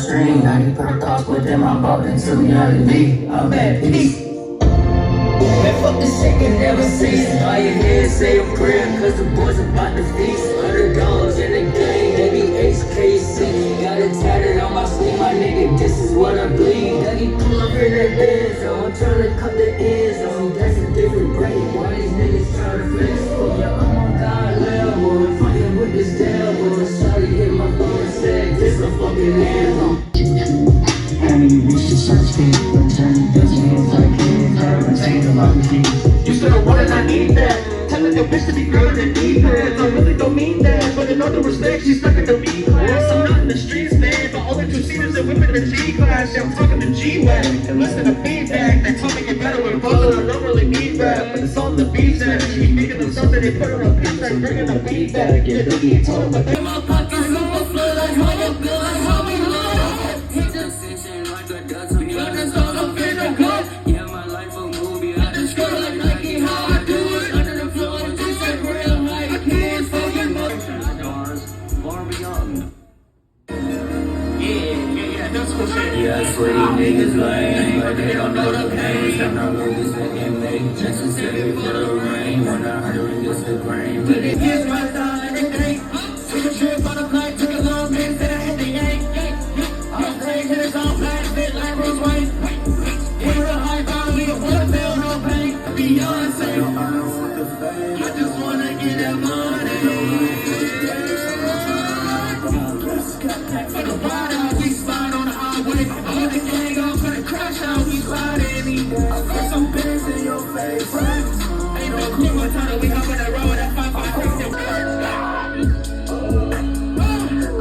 stream. 90 purple thoughts within my vault until reality. I'm at peace. Man, fuck this shit can never cease. Bow your head, say a prayer, cause the boys about to feast. Underdogs in the game, they be HKC. Got it tatted on my sleeve, my nigga, this is what I bleed. Dougie pull up in that Benz, I'm tryna cut the ends on. That's a different break, why these niggas tryna flex for ya? I'm on God level, fighting with this devil. Just try to hit my phone and said, this a fucking anthem. Having you reach the search speed, but turn the hands like kids, having seen a lot of things. You still don't want it, I need that. Telling your bitch to be good and need pads. I really don't mean that, but in all due respect, she's stuck in the B class. I'm not in the streets, man, but all the two-seaters are whipping the G class. Yeah, I'm talking the G-Wag, and listen to feedback. They told me get better with brother, I don't really need rap, but it's on the beat that she be making them something, they put her on beat like bringing the beat back. Yeah, Biggie told him, but they my pockets overflow like how you feel, like how we love. Hit the station like a dust, I'm young, so I'm finna go. Yeah, my life a movie, I just go like Nike, how I do it. Under the floor, just like real life, I can't fucking move. Far beyond. Yeah, that's what shit. Yeah, I swear these niggas lame, but they don't know the pain. I'm not really second make necessary for the rain. When I heard it, it's the grain. But it Here's my style, everything. Took a trip on a flight, took a long distance, then I hit the yank. I'm crazy, it's all plastic like Bruce Wayne. We're a high value, we don't wanna feel no pain. Beyonce, I just wanna get that money. For the ride out, we slide on the highway. All the gang up, for the crash out, we slide in. I put some pins in your face. Ain't no clue what time we hop on that road at 556.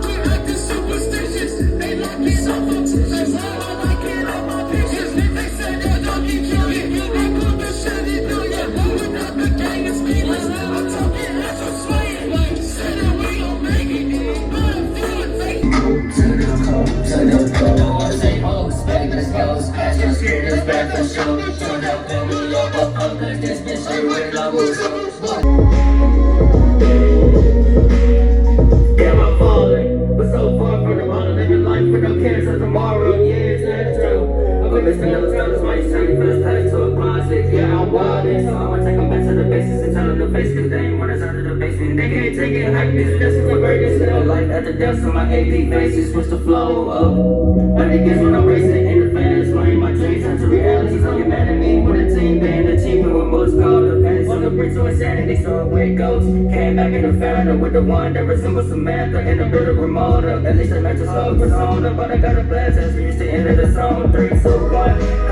We acting superstitious. They lock me so much. They want all I can on my pictures. They said that don't get killed. They put the shit in New York. Moving up the gang is meaningless. I'm talking that's a swing. Like, said that we gon' make it. But I'm feeling fake. to the cold, I say, oh, expect this goes. Ask your scared, this bad for sure. Turn out that we up, cause this bitch ain't with levels. Yeah, I'm falling, but so far from the bottom, living life with no cares of tomorrow. Yeah, it's not true. I'm gonna miss another time, this might turn first pass to a closet. Yeah, I'm wildin', so I'ma take them back to the basics and tell them to face, cause they ain't want us out of the basement. They can't take it like this, that's the greatest. No life at the depths of my AP faces, switch the flow up. My niggas when I'm racing in the fast lane, my dreams turn to reality, so you're mad at me with a team band, achievement with most called the past. On the bridge to insanity, so away it goes. Came back in the fountain with the one that resembles Samantha in a bit of Ramona. At least I match a slow persona, but I got a blast as we reach the end of the song. 3, 2, 1.